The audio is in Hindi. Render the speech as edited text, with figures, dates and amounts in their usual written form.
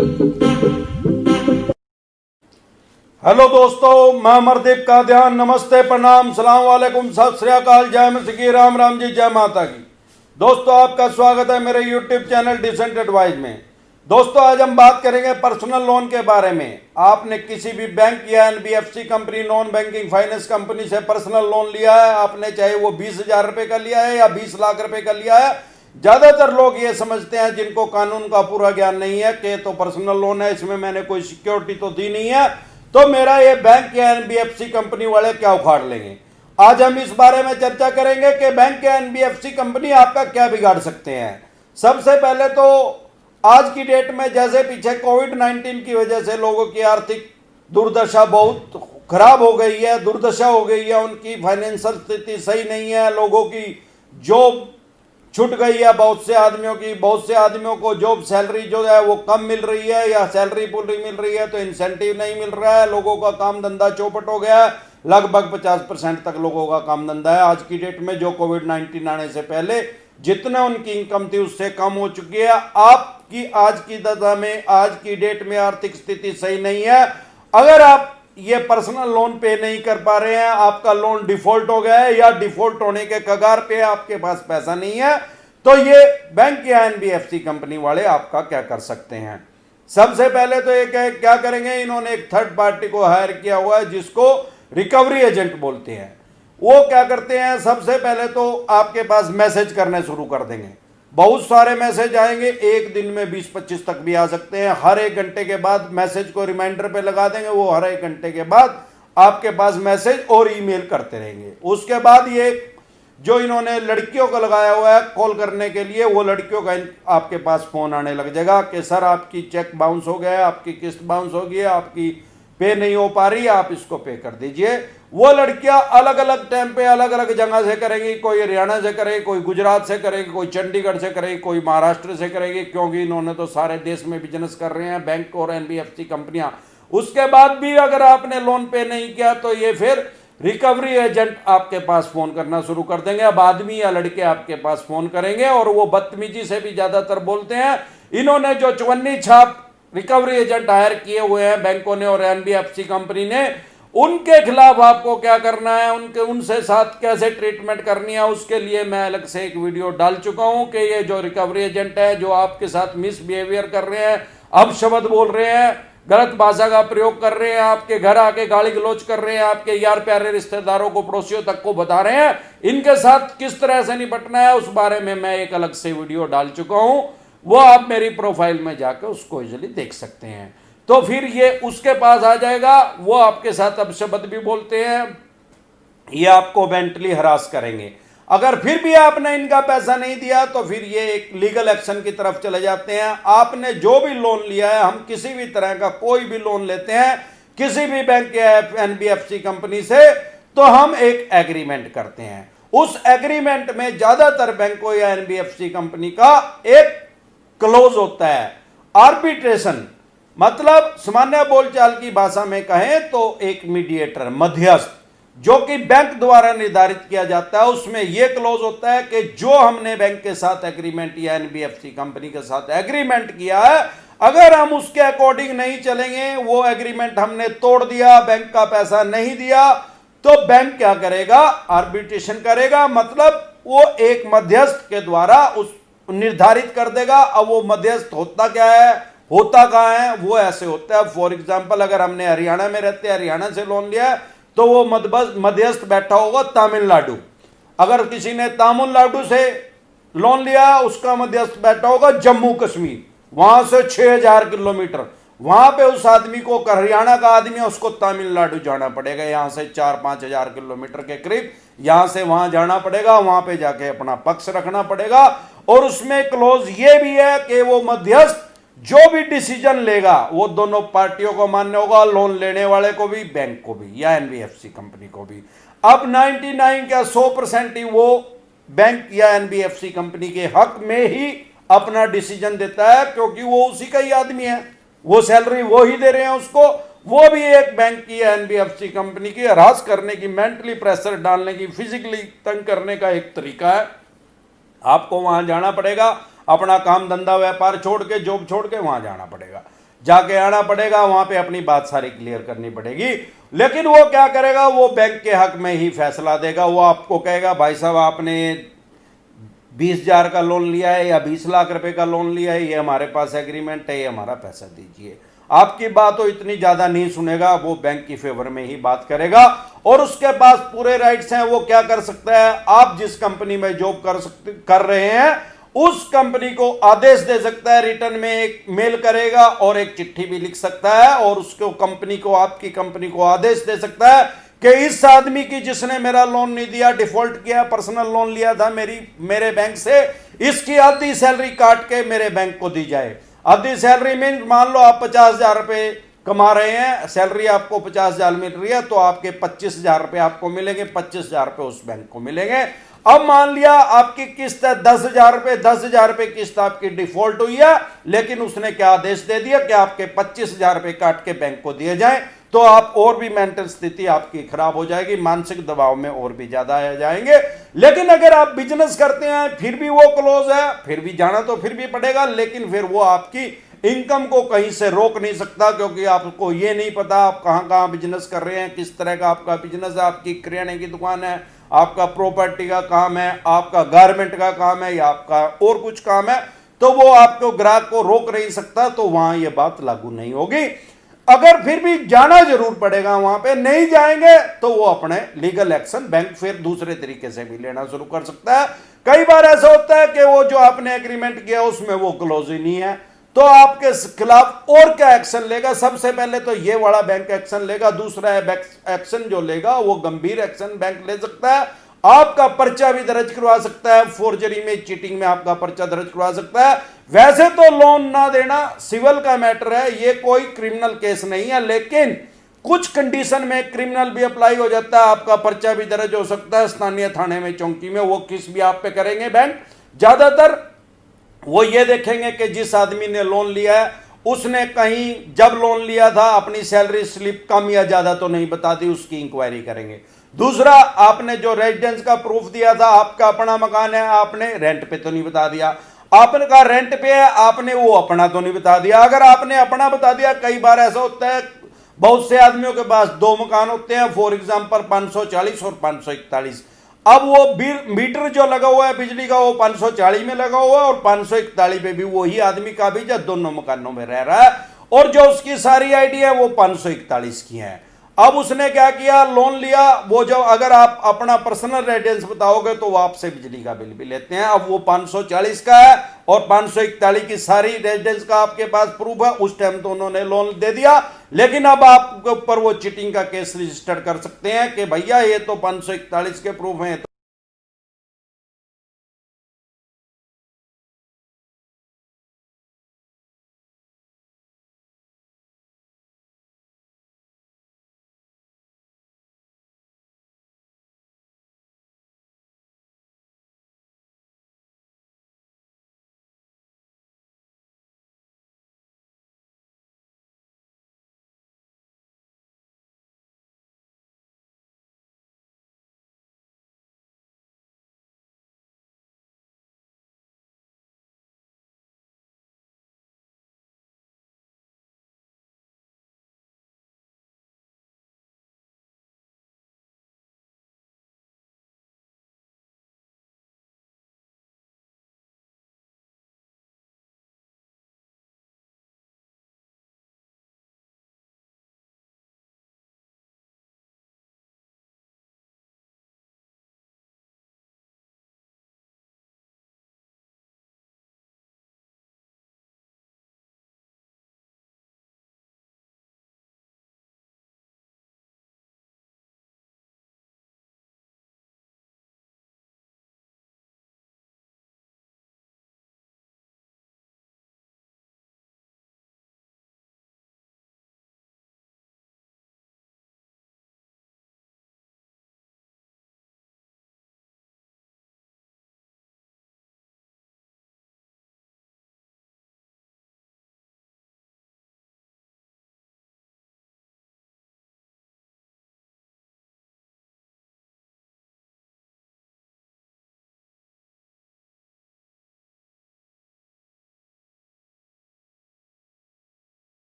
हेलो दोस्तों, मैं अमरदीप का ध्यान। नमस्ते, प्रणाम, सलाम वालेकुम, सत श्री अकाल, जय मसीह, राम राम जी, जय माता की। दोस्तों, आपका स्वागत है मेरे यूट्यूब चैनल डिसेंट एडवाइज में। दोस्तों, आज हम बात करेंगे पर्सनल लोन के बारे में। आपने किसी भी बैंक या NBFC company, non banking finance company से पर्सनल लोन लिया है, आपने चाहे वो 20,000 रुपए का लिया है या 20 लाख रुपए का लिया है। ज्यादातर लोग ये समझते हैं, जिनको कानून का पूरा ज्ञान नहीं है, कि तो पर्सनल लोन है, इसमें मैंने कोई सिक्योरिटी तो दी नहीं है, तो मेरा ये बैंक या एनबीएफसी कंपनी वाले क्या उखाड़ लेंगे। आज हम इस बारे में चर्चा करेंगे कि बैंक या एनबीएफसी कंपनी आपका क्या बिगाड़ सकते हैं। सबसे पहले तो आज की डेट में, जैसे पीछे कोविड-19 की वजह से लोगों की आर्थिक दुर्दशा बहुत खराब हो गई है, दुर्दशा हो गई है, उनकी फाइनेंशियल स्थिति सही नहीं है, लोगों की जॉब छूट गई है, बहुत से आदमियों को जॉब सैलरी जो है वो कम मिल रही है या सैलरी पूरी मिल रही है, तो इंसेंटिव नहीं मिल रहा है, लोगों का काम धंधा चौपट हो गया है। लगभग 50% तक लोगों का काम धंधा है आज की डेट में, जो कोविड-19 आने से पहले जितना उनकी इनकम थी उससे कम हो चुकी है। आपकी आज की दशा में, आज की डेट में आर्थिक स्थिति सही नहीं है। अगर आप ये पर्सनल लोन पे नहीं कर पा रहे हैं, आपका लोन डिफॉल्ट हो गया है या डिफॉल्ट होने के कगार पे, आपके पास पैसा नहीं है, तो ये बैंक या एनबीएफसी कंपनी वाले आपका क्या कर सकते हैं। सबसे पहले तो ये क्या करेंगे, इन्होंने एक थर्ड पार्टी को हायर किया हुआ है जिसको रिकवरी एजेंट बोलते हैं। वो क्या करते हैं, सबसे पहले तो आपके पास मैसेज करने शुरू कर देंगे। बहुत सारे मैसेज आएंगे, एक दिन में 20-25 तक भी आ सकते हैं। हर एक घंटे के बाद मैसेज को रिमाइंडर पे लगा देंगे, वो हर एक घंटे के बाद आपके पास मैसेज और ईमेल करते रहेंगे। उसके बाद ये जो इन्होंने लड़कियों को लगाया हुआ है कॉल करने के लिए, वो लड़कियों का आपके पास फोन आने लग जाएगा कि सर आपकी चेक बाउंस हो गया है, आपकी किस्त बाउंस हो गई है, आपकी पे नहीं हो पा रही है, आप इसको पे कर दीजिए। वो लड़कियां अलग अलग टाइम पे अलग अलग जगह से करेंगी, कोई हरियाणा से करेगी, कोई गुजरात से करेगी, कोई चंडीगढ़ से करेगी, कोई महाराष्ट्र से करेगी, क्योंकि इन्होंने तो सारे देश में बिजनेस कर रहे हैं, बैंक और एनबीएफसी कंपनियां। उसके बाद भी अगर आपने लोन पे नहीं किया तो ये फिर रिकवरी एजेंट आपके पास फोन करना शुरू कर देंगे। अब आदमी या लड़के आपके पास फोन करेंगे और वो बदतमीजी से भी ज्यादातर बोलते हैं। इन्होंने जो चवन्नी छाप रिकवरी एजेंट हायर किए हुए हैं बैंकों ने और एनबीएफसी कंपनी ने, उनके खिलाफ आपको क्या करना है, उनसे साथ कैसे ट्रीटमेंट करनी है, उसके लिए मैं अलग से एक वीडियो डाल चुका हूं कि ये जो रिकवरी एजेंट है, जो आपके साथ मिसबिहेवियर कर रहे हैं, अपशब्द बोल रहे हैं, गलत भाषा का प्रयोग कर रहे हैं, आपके घर आके गाली गलौज कर रहे हैं, आपके यार प्यारे रिश्तेदारों को, पड़ोसियों तक को बता रहे हैं, इनके साथ किस तरह से निपटना है, उस बारे में मैं एक अलग से वीडियो डाल चुका हूं। वो आप मेरी प्रोफाइल में जाकर उसको इजीली देख सकते हैं। तो फिर ये उसके पास आ जाएगा, वो आपके साथ अपशब्द भी बोलते हैं, ये आपको मेंटली हरास करेंगे। अगर फिर भी आपने इनका पैसा नहीं दिया तो फिर ये एक लीगल एक्शन की तरफ चले जाते हैं। आपने जो भी लोन लिया है, हम किसी भी तरह का कोई भी लोन लेते हैं किसी भी बैंक या एनबीएफसी कंपनी से, तो हम एक एग्रीमेंट करते हैं। उस एग्रीमेंट में ज्यादातर बैंकों या एनबीएफसी कंपनी का एक क्लोज होता है, आर्बिट्रेशन। मतलब सामान्य बोलचाल की भाषा में कहें तो एक मीडिएटर, मध्यस्थ, जो कि बैंक द्वारा निर्धारित किया जाता है। उसमें यह क्लोज होता है कि जो हमने बैंक के साथ एग्रीमेंट या एनबीएफसी कंपनी के साथ एग्रीमेंट किया है, अगर हम उसके अकॉर्डिंग नहीं चलेंगे, वो एग्रीमेंट हमने तोड़ दिया, बैंक का पैसा नहीं दिया, तो बैंक क्या करेगा, आर्बिट्रेशन करेगा। मतलब वो एक मध्यस्थ के द्वारा उस निर्धारित कर देगा। अब वो मध्यस्थ होता क्या है, होता कहां है, वो ऐसे होता है। फॉर एग्जांपल, अगर हमने हरियाणा में रहते हैं, हरियाणा से लोन लिया है, तो वो मध्यस्थ बैठा होगा तमिलनाडु। अगर किसी ने तमिलनाडु से लोन लिया, उसका मध्यस्थ बैठा होगा जम्मू कश्मीर, वहां से 6000 किलोमीटर। वहां पे उस आदमी को, हरियाणा का आदमी है, उसको तमिलनाडु जाना पड़ेगा, यहां से 4-5 हजार किलोमीटर के करीब, यहां से वहां जाना पड़ेगा, वहां पे जाके अपना पक्ष रखना पड़ेगा। और उसमें क्लोज ये भी है कि वो मध्यस्थ जो भी डिसीजन लेगा वो दोनों पार्टियों को मान्य होगा, लोन लेने वाले को भी, बैंक को भी या एनबीएफसी कंपनी को भी। अब 99 क्या 100% ही वो बैंक या एनबीएफसी कंपनी के हक में ही अपना डिसीजन देता है, क्योंकि वो उसी का ही आदमी है, वो सैलरी वो ही दे रहे हैं उसको। वो भी एक बैंक की या एनबीएफसी कंपनी की हरास करने की, मेंटली प्रेशर डालने की, फिजिकली तंग करने का एक तरीका है। आपको वहां जाना पड़ेगा, अपना काम धंधा व्यापार छोड़ के, जॉब छोड़ के वहां जाना पड़ेगा। जाके आना पड़ेगा, वहां पे अपनी बात सारी क्लियर करनी पड़ेगी। लेकिन वो क्या करेगा, वो बैंक के हक में ही फैसला देगा। वो आपको कहेगा भाई साहब आपने 20,000 का लोन लिया है या 20 लाख रुपए का लोन लिया है, ये हमारे पास एग्रीमेंट है, ये हमारा पैसा दीजिए। आपकी बात तो इतनी ज्यादा नहीं सुनेगा, वो बैंक की फेवर में ही बात करेगा और उसके पास पूरे राइट्स हैं। वो क्या कर सकता है, आप जिस कंपनी में जॉब कर रहे हैं उस कंपनी को आदेश दे सकता है, रिटर्न में एक मेल करेगा और एक चिट्ठी भी लिख सकता है और उसको कंपनी को, आपकी कंपनी को आदेश दे सकता है कि इस आदमी की जिसने मेरा लोन नहीं दिया, डिफॉल्ट किया, पर्सनल लोन लिया था मेरे बैंक से, इसकी आधी सैलरी काट के मेरे बैंक को दी जाए। आधी सैलरी मीन मान लो आप 50,000 रुपए कमा रहे हैं, सैलरी आपको 50,000 मिल रही है, तो आपके 25,000 रुपए आपको मिलेंगे, 25,000 रुपए उस बैंक को मिलेंगे। अब मान लिया आपकी किस्त है 10,000 रुपए, 10,000 रुपए किस्त आपकी डिफॉल्ट हुई है, लेकिन उसने क्या आदेश दे दिया कि आपके 25,000 रुपए काट के बैंक को दिए जाएं, तो आप और भी मेंटल स्थिति आपकी खराब हो जाएगी, मानसिक दबाव में और भी ज्यादा आ जाएंगे। लेकिन अगर आप बिजनेस करते हैं फिर भी वो क्लोज है, फिर भी जाना तो फिर भी पड़ेगा, लेकिन फिर वो आपकी इनकम को कहीं से रोक नहीं सकता, क्योंकि आपको ये नहीं पता आप कहां कहां बिजनेस कर रहे हैं, किस तरह का आपका बिजनेस है, आपकी किराने की दुकान है, आपका प्रॉपर्टी का काम है, आपका गारमेंट का काम है या आपका और कुछ काम है, तो वो आपको ग्राहक को रोक नहीं सकता, तो वहां ये बात लागू नहीं होगी। अगर फिर भी जाना जरूर पड़ेगा, वहां पे नहीं जाएंगे तो वो अपने लीगल एक्शन बैंक फिर दूसरे तरीके से भी लेना शुरू कर सकता है। कई बार ऐसा होता है कि वो जो आपने एग्रीमेंट किया उसमें वो क्लोज ही नहीं है, तो आपके खिलाफ और क्या एक्शन लेगा, सबसे पहले तो ये वाला बैंक एक्शन लेगा, दूसरा एक्शन जो लेगा वो गंभीर एक्शन बैंक ले सकता है, आपका पर्चा भी दर्ज करवा सकता है, फोर्जरी में, चीटिंग में आपका पर्चा दर्ज करवा सकता है। वैसे तो लोन ना देना सिविल का मैटर है, ये कोई क्रिमिनल केस नहीं है, लेकिन कुछ कंडीशन में क्रिमिनल भी अप्लाई हो जाता है, आपका पर्चा भी दर्ज हो सकता है स्थानीय थाने में, चौकी में, वो किस भी आप पे करेंगे बैंक। ज्यादातर वो ये देखेंगे कि जिस आदमी ने लोन लिया है उसने कहीं जब लोन लिया था अपनी सैलरी स्लिप कम या ज्यादा तो नहीं बता दी, उसकी इंक्वायरी करेंगे। दूसरा, आपने जो रेजिडेंस का प्रूफ दिया था, आपका अपना मकान है, आपने रेंट पे तो नहीं बता दिया, आपने कहा रेंट पे है, आपने वो अपना तो नहीं बता दिया। अगर आपने अपना बता दिया, कई बार ऐसा होता है बहुत से आदमियों के पास दो मकान होते हैं, फॉर एग्जांपल 540 और 541, अब वो मीटर जो लगा हुआ है बिजली का वो 540 में लगा हुआ है और 541 पे भी वही आदमी का भी जो दोनों मकानों में रह रहा है, और जो उसकी सारी आईडी है वो 541 की है। अब उसने क्या किया, लोन लिया, वो जो अगर आप अपना पर्सनल रेजिडेंस बताओगे तो वो आपसे बिजली का बिल भी लेते हैं। अब वो 540 का है और 541 की सारी रेजिडेंस का आपके पास प्रूफ है, उस टाइम तो उन्होंने लोन दे दिया, लेकिन अब आपके ऊपर वो चीटिंग का केस रजिस्टर कर सकते हैं कि भैया ये तो 541 के प्रूफ हैं।